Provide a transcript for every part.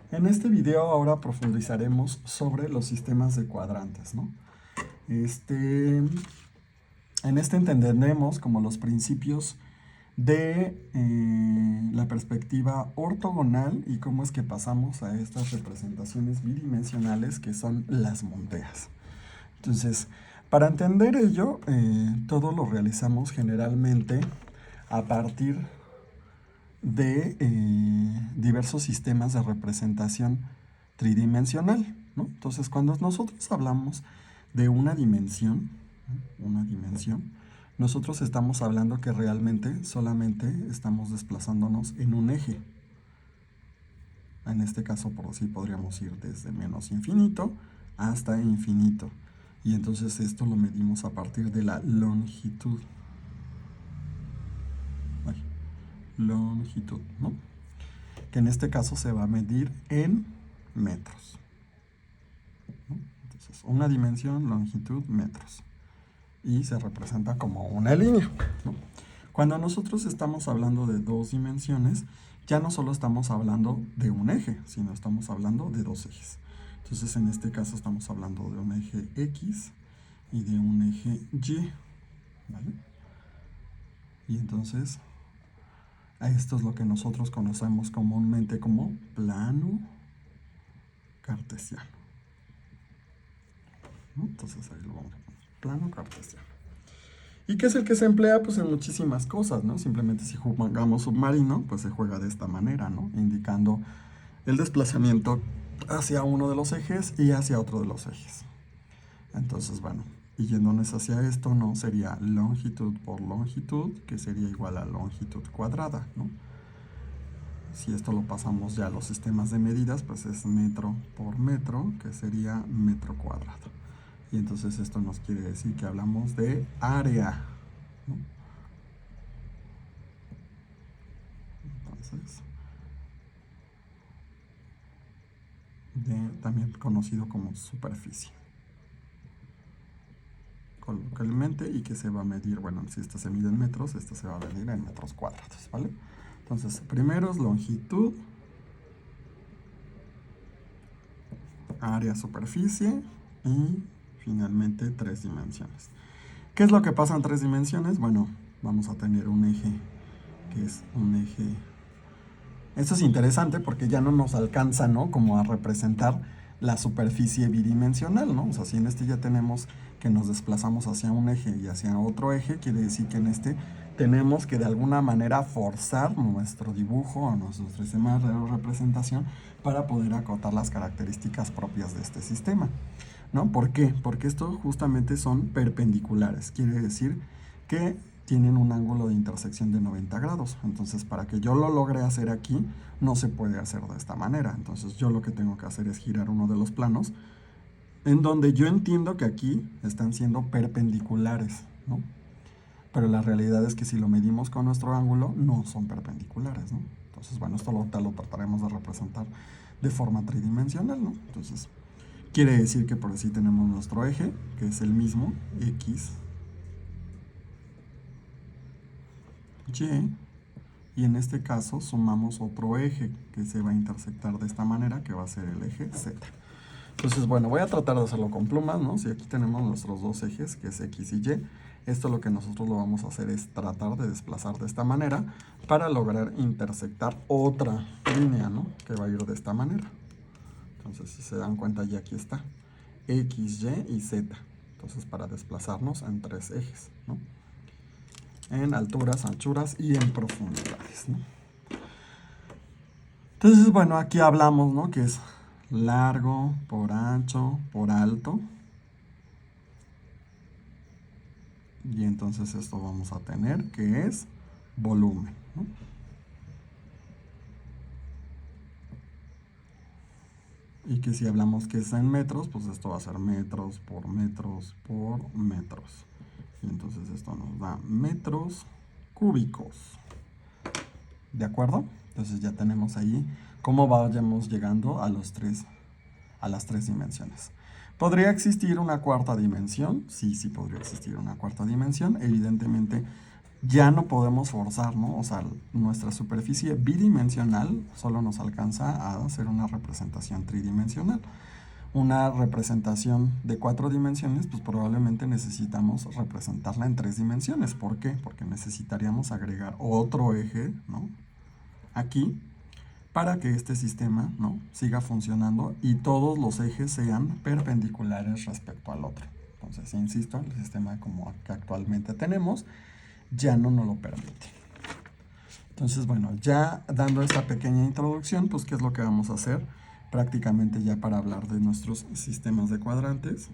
En este video ahora profundizaremos sobre los sistemas de cuadrantes, ¿no? En este entenderemos como los principios de la perspectiva ortogonal y cómo es que pasamos a estas representaciones bidimensionales que son las monteas. Entonces, para entender ello, todo lo realizamos generalmente a partir de diversos sistemas de representación tridimensional, ¿no? Entonces, cuando nosotros hablamos de una dimensión, nosotros estamos hablando que realmente solamente estamos desplazándonos en un eje. En este caso, por así podríamos ir desde menos infinito hasta infinito. Y entonces esto lo medimos a partir de la longitud. Longitud, ¿no? Que en este caso se va a medir en metros, ¿no? Entonces, una dimensión, longitud, metros. Y se representa como una línea, ¿no? Cuando nosotros estamos hablando de dos dimensiones, ya no solo estamos hablando de un eje, sino estamos hablando de dos ejes. Entonces, en este caso estamos hablando de un eje X y de un eje Y, ¿vale? Y entonces, esto es lo que nosotros conocemos comúnmente como plano cartesiano, ¿no? Entonces ahí lo vamos a poner, plano cartesiano. ¿Y qué es el que se emplea? Pues en muchísimas cosas, ¿no? Simplemente si jugamos submarino, pues se juega de esta manera, ¿no? Indicando el desplazamiento hacia uno de los ejes y hacia otro de los ejes. Entonces, bueno, y yéndonos hacia esto, ¿no? Sería longitud por longitud, que sería igual a longitud cuadrada, ¿no? Si esto lo pasamos ya a los sistemas de medidas, pues es metro por metro, que sería metro cuadrado. Y entonces esto nos quiere decir que hablamos de área, ¿no? Entonces, también conocido como superficie. Coloquialmente, y que se va a medir, bueno, si esto se mide en metros, esto se va a medir en metros cuadrados, ¿vale? Entonces, primero es longitud, área, superficie y finalmente tres dimensiones. ¿Qué es lo que pasa en tres dimensiones? Bueno, vamos a tener un eje que es un eje. Esto es interesante porque ya no nos alcanza, ¿no? Como a representar la superficie bidimensional, ¿no? O sea, si en este ya tenemos que nos desplazamos hacia un eje y hacia otro eje, quiere decir que en este tenemos que de alguna manera forzar nuestro dibujo o nuestro sistema de representación para poder acotar las características propias de este sistema, ¿no? ¿Por qué? Porque estos justamente son perpendiculares, quiere decir que tienen un ángulo de intersección de 90 grados. Entonces, para que yo lo logre hacer aquí, no se puede hacer de esta manera. Entonces, yo lo que tengo que hacer es girar uno de los planos, en donde yo entiendo que aquí están siendo perpendiculares, ¿no? Pero la realidad es que si lo medimos con nuestro ángulo, no son perpendiculares, ¿no? Entonces, bueno, esto lo trataremos de representar de forma tridimensional, ¿no? Entonces, quiere decir que por así tenemos nuestro eje, que es el mismo, X, y en este caso sumamos otro eje que se va a intersectar de esta manera, que va a ser el eje Z. Entonces, bueno, voy a tratar de hacerlo con plumas, ¿no? Si aquí tenemos nuestros dos ejes, que es X y Y, esto lo que nosotros lo vamos a hacer es tratar de desplazar de esta manera para lograr intersectar otra línea, ¿no? Que va a ir de esta manera. Entonces, si se dan cuenta, ya aquí está X, Y y Z. Entonces, para desplazarnos en tres ejes, ¿no? En alturas, anchuras y en profundidades, ¿no? Entonces, bueno, aquí hablamos, ¿no? Que es largo por ancho por alto. Y entonces esto vamos a tener que es volumen, ¿no? Y que si hablamos que es en metros, pues esto va a ser metros por metros por metros. Y entonces esto nos da metros cúbicos. ¿De acuerdo? Entonces ya tenemos ahí cómo vayamos llegando a las tres dimensiones. ¿Podría existir una cuarta dimensión? Sí, sí podría existir una cuarta dimensión. Evidentemente, ya no podemos forzar, ¿no? O sea, nuestra superficie bidimensional solo nos alcanza a hacer una representación tridimensional. Una representación de 4 dimensiones, pues probablemente necesitamos representarla en 3 dimensiones. ¿Por qué? Porque necesitaríamos agregar otro eje, ¿no? Aquí, para que este sistema, ¿no?, siga funcionando y todos los ejes sean perpendiculares respecto al otro. Entonces, insisto, el sistema como que actualmente tenemos ya no nos lo permite. Entonces, bueno, ya dando esta pequeña introducción, pues, ¿qué es lo que vamos a hacer? Prácticamente ya para hablar de nuestros sistemas de cuadrantes.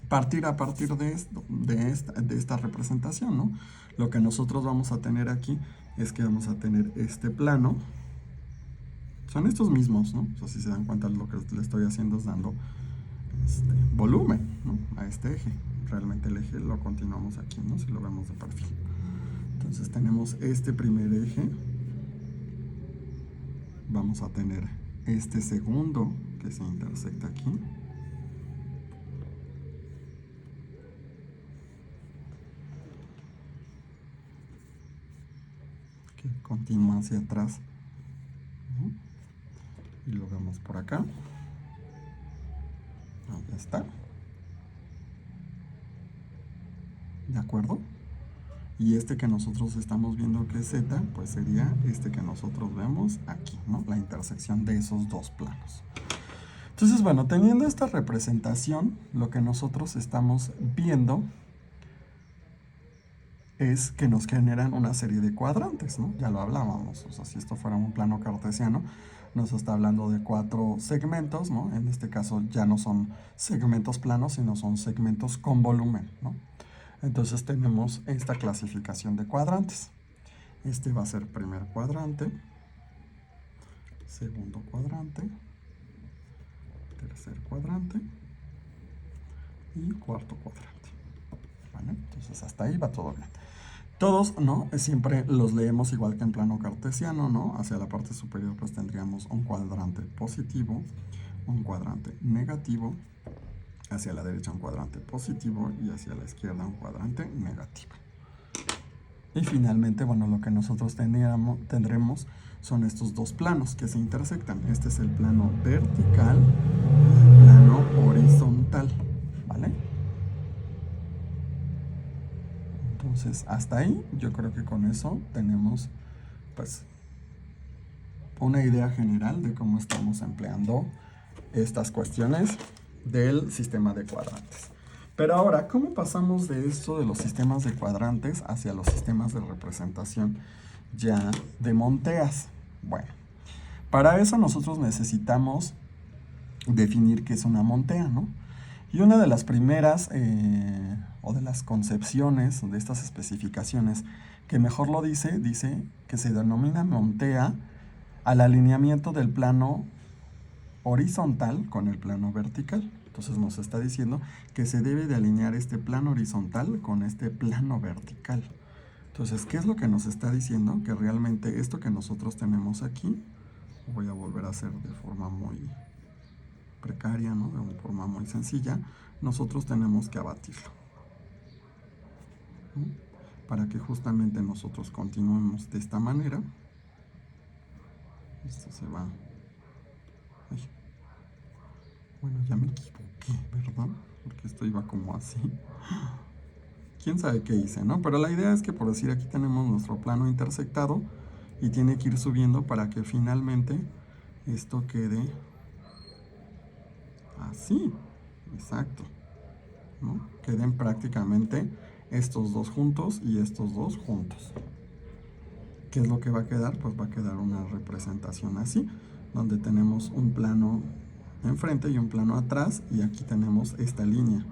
Partir a partir de esto, de esta representación, ¿no? Lo que nosotros vamos a tener aquí es que vamos a tener este plano. Son estos mismos, ¿no? O sea, si se dan cuenta, lo que le estoy haciendo es dando volumen, ¿no?, a este eje. Realmente el eje lo continuamos aquí, ¿no?, si lo vemos de perfil. Entonces tenemos este primer eje. Vamos a tener este segundo que se intersecta aquí. Que continúa hacia atrás. Y lo vemos por acá. Ahí está. ¿De acuerdo? Y este que nosotros estamos viendo que es Z, pues sería este que nosotros vemos aquí, ¿no? La intersección de esos dos planos. Entonces, bueno, teniendo esta representación, lo que nosotros estamos viendo es que nos generan una serie de cuadrantes, ¿no? Ya lo hablábamos, o sea, si esto fuera un plano cartesiano, nos está hablando de 4 segmentos, ¿no? En este caso ya no son segmentos planos, sino son segmentos con volumen, ¿no? Entonces tenemos esta clasificación de cuadrantes. Este va a ser primer cuadrante, segundo cuadrante, tercer cuadrante y cuarto cuadrante, ¿vale? Entonces hasta ahí va todo bien. Todos, ¿no?, siempre los leemos igual que en plano cartesiano, ¿no? Hacia la parte superior pues tendríamos un cuadrante positivo, un cuadrante negativo, hacia la derecha un cuadrante positivo y hacia la izquierda un cuadrante negativo. Y finalmente, bueno, lo que nosotros tendremos son estos dos planos que se intersectan. Este es el plano vertical y el plano horizontal, ¿vale? Entonces, hasta ahí yo creo que con eso tenemos, pues, una idea general de cómo estamos empleando estas cuestiones del sistema de cuadrantes. Pero ahora, ¿cómo pasamos de esto de los sistemas de cuadrantes hacia los sistemas de representación ya de monteas? Bueno, para eso nosotros necesitamos definir qué es una montea, ¿no? Y una de las primeras o de las concepciones de estas especificaciones que mejor lo dice que se denomina montea al alineamiento del plano horizontal con el plano vertical. Entonces nos está diciendo que se debe de alinear este plano horizontal con este plano vertical. Entonces, ¿qué es lo que nos está diciendo? Que realmente esto que nosotros tenemos aquí, voy a volver a hacer de forma muy precaria, ¿no?, de una forma muy sencilla, nosotros tenemos que abatirlo, ¿no?, para que justamente nosotros continuemos de esta manera. Esto se va... Ay. Bueno, ya me equivoqué, ¿verdad? Porque esto iba como así. Quién sabe qué hice, ¿no? Pero la idea es que, por decir, aquí tenemos nuestro plano intersectado y tiene que ir subiendo para que finalmente esto quede así. Exacto, ¿no? Queden prácticamente estos dos juntos y estos dos juntos. ¿Qué es lo que va a quedar? Pues va a quedar una representación así, donde tenemos un plano enfrente y un plano atrás, y aquí tenemos esta línea,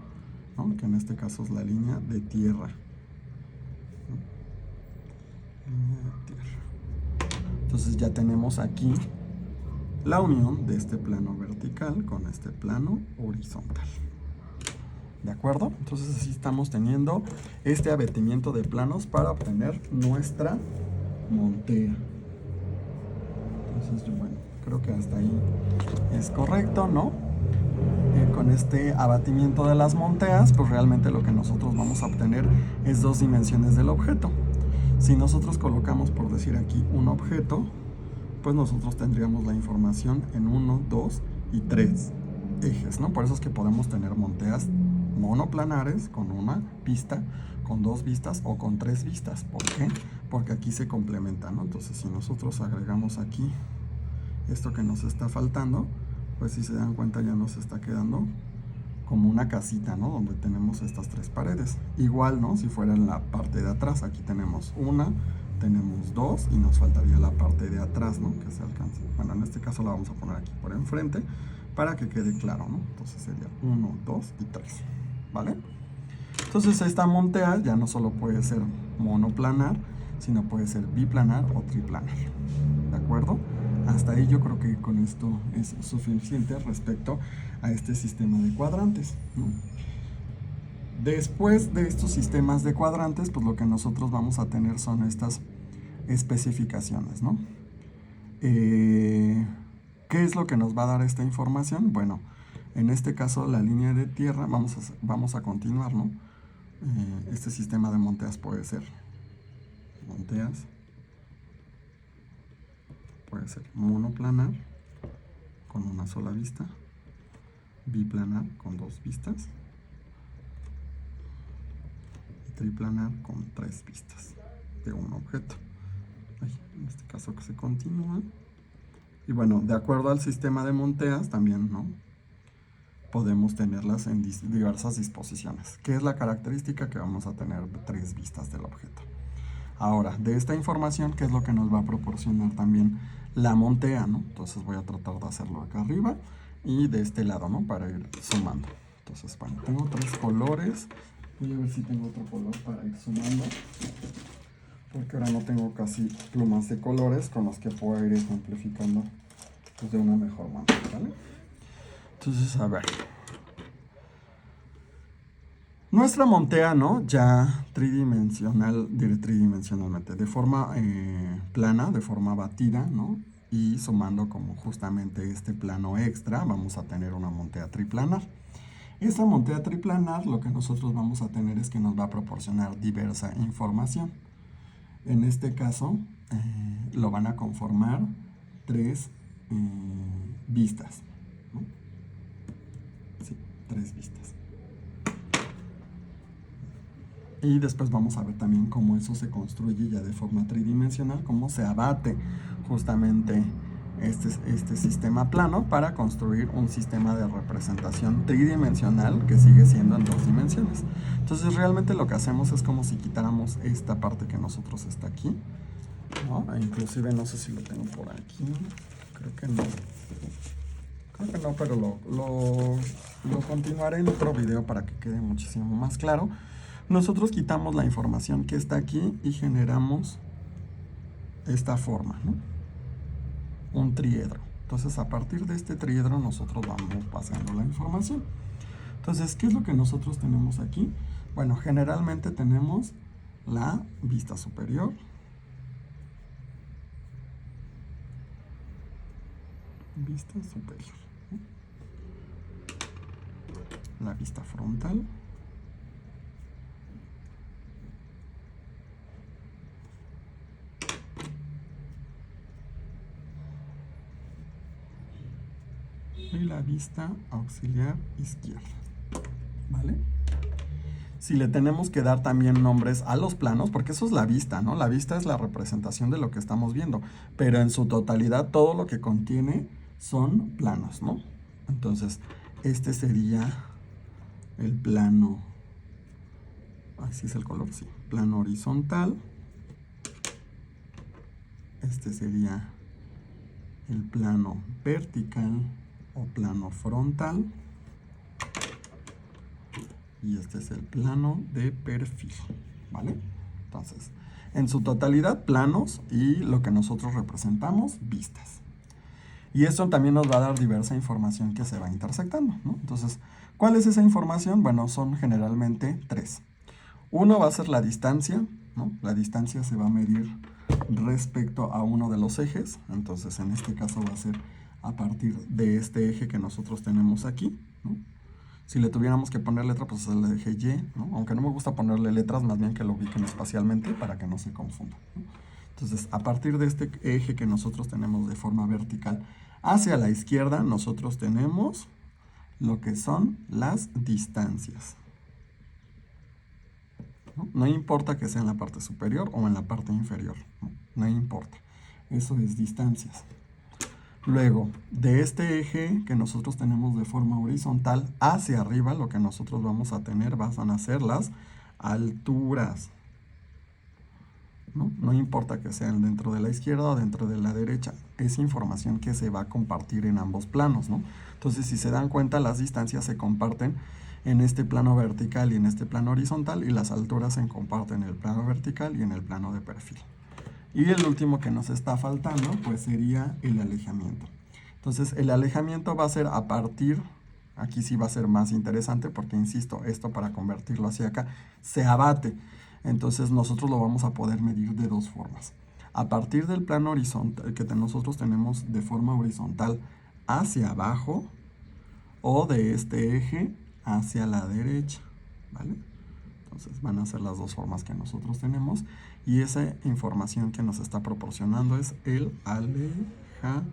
¿no?, que en este caso es la línea de tierra, ¿no? Línea de tierra. Entonces ya tenemos aquí la unión de este plano vertical con este plano horizontal. ¿De acuerdo? Entonces así estamos teniendo este abatimiento de planos para obtener nuestra montea. Entonces, bueno, creo que hasta ahí es correcto, ¿no? con este abatimiento de las monteas, pues realmente lo que nosotros vamos a obtener es 2 dimensiones del objeto. Si nosotros colocamos, por decir aquí, un objeto, pues nosotros tendríamos la información en 1, 2 y 3 ejes, ¿no? Por eso es que podemos tener monteas monoplanares con una pista, con 2 vistas o con 3 vistas. ¿Por qué? Porque aquí se complementan, ¿no? Entonces, si nosotros agregamos aquí esto que nos está faltando, pues si se dan cuenta ya nos está quedando como una casita, ¿no? Donde tenemos estas 3 paredes. Igual, ¿no? Si fuera en la parte de atrás, aquí tenemos una, tenemos 2 y nos faltaría la parte de atrás, ¿no? Que se alcance. Bueno, en este caso la vamos a poner aquí por enfrente para que quede claro, ¿no? Entonces sería 1, 2 y 3, ¿vale? Entonces esta montea ya no solo puede ser monoplanar, sino puede ser biplanar o triplanar, ¿de acuerdo? Hasta ahí yo creo que con esto es suficiente respecto a este sistema de cuadrantes, ¿no? Después de estos sistemas de cuadrantes, pues lo que nosotros vamos a tener son estas especificaciones, ¿no? ¿Qué es lo que nos va a dar esta información? Bueno, en este caso la línea de tierra, vamos a continuar, ¿no? Este sistema de monteas puede ser monoplanar con una sola vista, biplanar con 2 vistas y triplanar con 3 vistas de un objeto. En este caso que se continúa. Y bueno, de acuerdo al sistema de monteas también, ¿no? Podemos tenerlas en diversas disposiciones. ¿Qué es la característica? Que vamos a tener 3 vistas del objeto. Ahora, de esta información, ¿qué es lo que nos va a proporcionar también la montea, ¿no? Entonces voy a tratar de hacerlo acá arriba y de este lado, ¿no? Para ir sumando. Entonces, bueno, tengo 3 colores. Voy a ver si tengo otro color para ir sumando, porque ahora no tengo casi plumas de colores con los que puedo ir ejemplificando pues, de una mejor manera, ¿vale? Entonces, a ver. Nuestra montea, ¿no? Ya tridimensionalmente, de forma plana, de batida, batida, ¿no? Y sumando como justamente este plano extra, vamos a tener una montea triplanar. Esta montea triplanar, lo que nosotros vamos a tener es que nos va a proporcionar diversa información. En este caso, lo van a conformar 3 vistas, ¿no? Sí, 3 vistas. Y después vamos a ver también cómo eso se construye ya de forma tridimensional, cómo se abate justamente este sistema plano para construir un sistema de representación tridimensional que sigue siendo en 2 dimensiones. Entonces realmente lo que hacemos es como si quitáramos esta parte que nosotros está aquí, ¿no? Inclusive no sé si lo tengo por aquí, creo que no, pero lo continuaré en otro video para que quede muchísimo más claro. Nosotros quitamos la información que está aquí y generamos esta forma, ¿no? Un triedro. Entonces, a partir de este triedro, nosotros vamos pasando la información. Entonces, ¿qué es lo que nosotros tenemos aquí? Bueno, generalmente tenemos la vista superior, ¿no? La vista frontal, y la vista auxiliar izquierda, ¿vale? Si le tenemos que dar también nombres a los planos, porque eso es la vista, ¿no? La vista es la representación de lo que estamos viendo, pero en su totalidad todo lo que contiene son planos, ¿no? Entonces, este sería el plano, así es el color, sí, plano horizontal. Este sería el plano vertical o plano frontal. Y este es el plano de perfil, ¿vale? Entonces, en su totalidad, planos y lo que nosotros representamos, vistas. Y esto también nos va a dar diversa información que se va intersectando, ¿no? Entonces, ¿cuál es esa información? Bueno, son generalmente 3. Uno va a ser la distancia, ¿no? La distancia se va a medir respecto a uno de los ejes. Entonces, en este caso va a ser a partir de este eje que nosotros tenemos aquí, ¿no? Si le tuviéramos que poner letra, pues es el eje Y, ¿no? Aunque no me gusta ponerle letras, más bien que lo ubiquen espacialmente para que no se confunda, ¿no? Entonces, a partir de este eje que nosotros tenemos de forma vertical hacia la izquierda, nosotros tenemos lo que son las distancias, ¿no? No importa que sea en la parte superior o en la parte inferior, no importa. Eso es distancias. Luego, de este eje que nosotros tenemos de forma horizontal hacia arriba, lo que nosotros vamos a tener van a ser las alturas, ¿no? No importa que sean dentro de la izquierda o dentro de la derecha, es información que se va a compartir en ambos planos, ¿no? Entonces, si se dan cuenta, las distancias se comparten en este plano vertical y en este plano horizontal, y las alturas se comparten en el plano vertical y en el plano de perfil. Y el último que nos está faltando, pues sería el alejamiento. Entonces, el alejamiento va a ser a partir, aquí sí va a ser más interesante porque, insisto, esto para convertirlo hacia acá se abate. Entonces, nosotros lo vamos a poder medir de dos formas. A partir del plano horizontal que nosotros tenemos de forma horizontal hacia abajo, o de este eje hacia la derecha, ¿vale? Entonces van a ser las dos formas que nosotros tenemos, y esa información que nos está proporcionando es el alejamiento,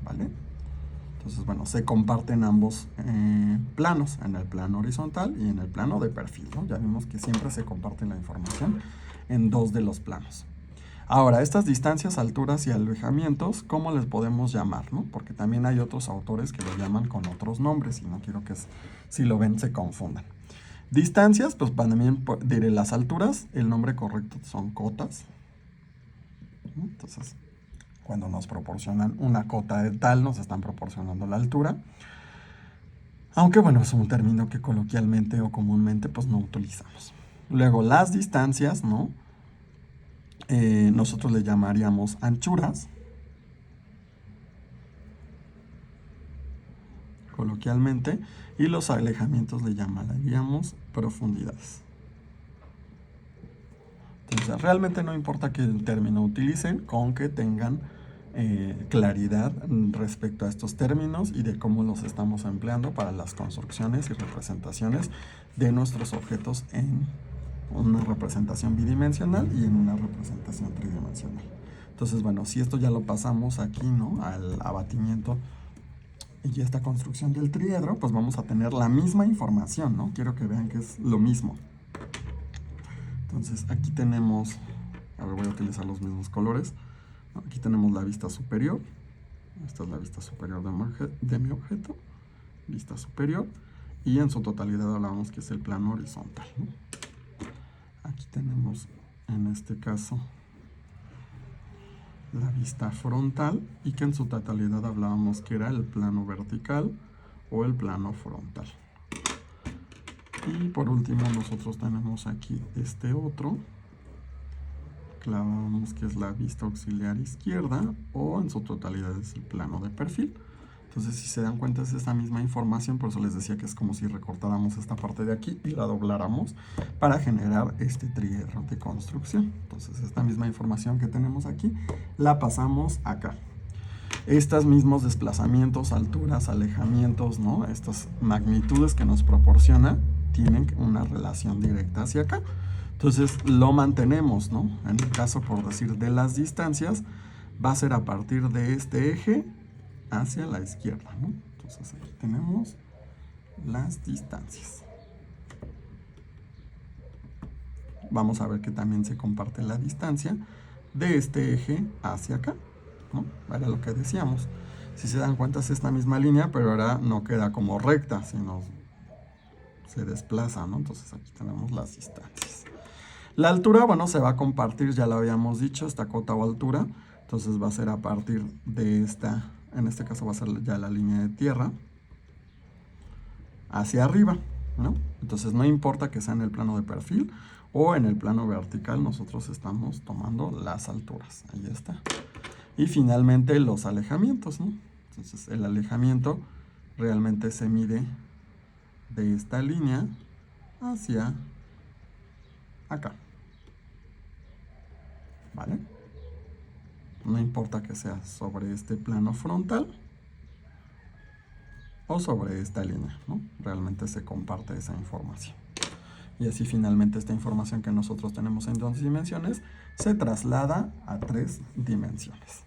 ¿vale? Entonces, bueno, se comparten ambos planos, en el plano horizontal y en el plano de perfil, ¿no? Ya vimos que siempre se comparte la información en dos de los planos. Ahora, estas distancias, alturas y alejamientos, ¿cómo les podemos llamar, no? Porque también hay otros autores que lo llaman con otros nombres y no quiero que si lo ven se confundan. Distancias, pues también diré las alturas, el nombre correcto son cotas, ¿no? Entonces, cuando nos proporcionan una cota de tal, nos están proporcionando la altura. Aunque bueno, es un término que coloquialmente o comúnmente pues no utilizamos. Luego, las distancias, ¿no? Nosotros le llamaríamos anchuras, coloquialmente, y los alejamientos le llamaríamos profundidades. Entonces, realmente no importa qué término utilicen, con que tengan claridad respecto a estos términos y de cómo los estamos empleando para las construcciones y representaciones de nuestros objetos en una representación bidimensional y en una representación tridimensional. Entonces, bueno, si esto ya lo pasamos aquí, ¿no?, al abatimiento y esta construcción del triedro, pues vamos a tener la misma información, ¿no? Quiero que vean que es lo mismo. Entonces, aquí tenemos, a ver, voy a utilizar los mismos colores. Aquí tenemos la vista superior. Esta es la vista superior de mi objeto. Vista superior. Y en su totalidad hablamos que es el plano horizontal, ¿no? Aquí tenemos, en este caso, la vista frontal, y que en su totalidad hablábamos que era el plano vertical o el plano frontal. Y por último nosotros tenemos aquí este otro, clavamos que es la vista auxiliar izquierda, o en su totalidad es el plano de perfil. Entonces, si se dan cuenta, es esta misma información, por eso les decía que es como si recortáramos esta parte de aquí y la dobláramos para generar este triedro de construcción. Entonces, esta misma información que tenemos aquí, la pasamos acá. Estos mismos desplazamientos, alturas, alejamientos, ¿no?, estas magnitudes que nos proporciona, tienen una relación directa hacia acá. Entonces, lo mantenemos, ¿no? En el caso, por decir, de las distancias, va a ser a partir de este eje hacia la izquierda, ¿no? Entonces, aquí tenemos las distancias. Vamos a ver que también se comparte la distancia de este eje hacia acá, ¿no? Era lo que decíamos. Si se dan cuenta, es esta misma línea, pero ahora no queda como recta, sino se desplaza, ¿no? Entonces, aquí tenemos las distancias. La altura, bueno, se va a compartir, ya lo habíamos dicho, esta cota o altura. Entonces, va a ser a partir de esta, en este caso va a ser ya la línea de tierra, hacia arriba, ¿no? Entonces, no importa que sea en el plano de perfil o en el plano vertical, nosotros estamos tomando las alturas. Ahí está. Y finalmente, los alejamientos, ¿no? Entonces, el alejamiento realmente se mide de esta línea hacia acá, ¿vale? No importa que sea sobre este plano frontal o sobre esta línea, ¿no? Realmente se comparte esa información. Y así finalmente esta información que nosotros tenemos en 2 dimensiones se traslada a 3 dimensiones.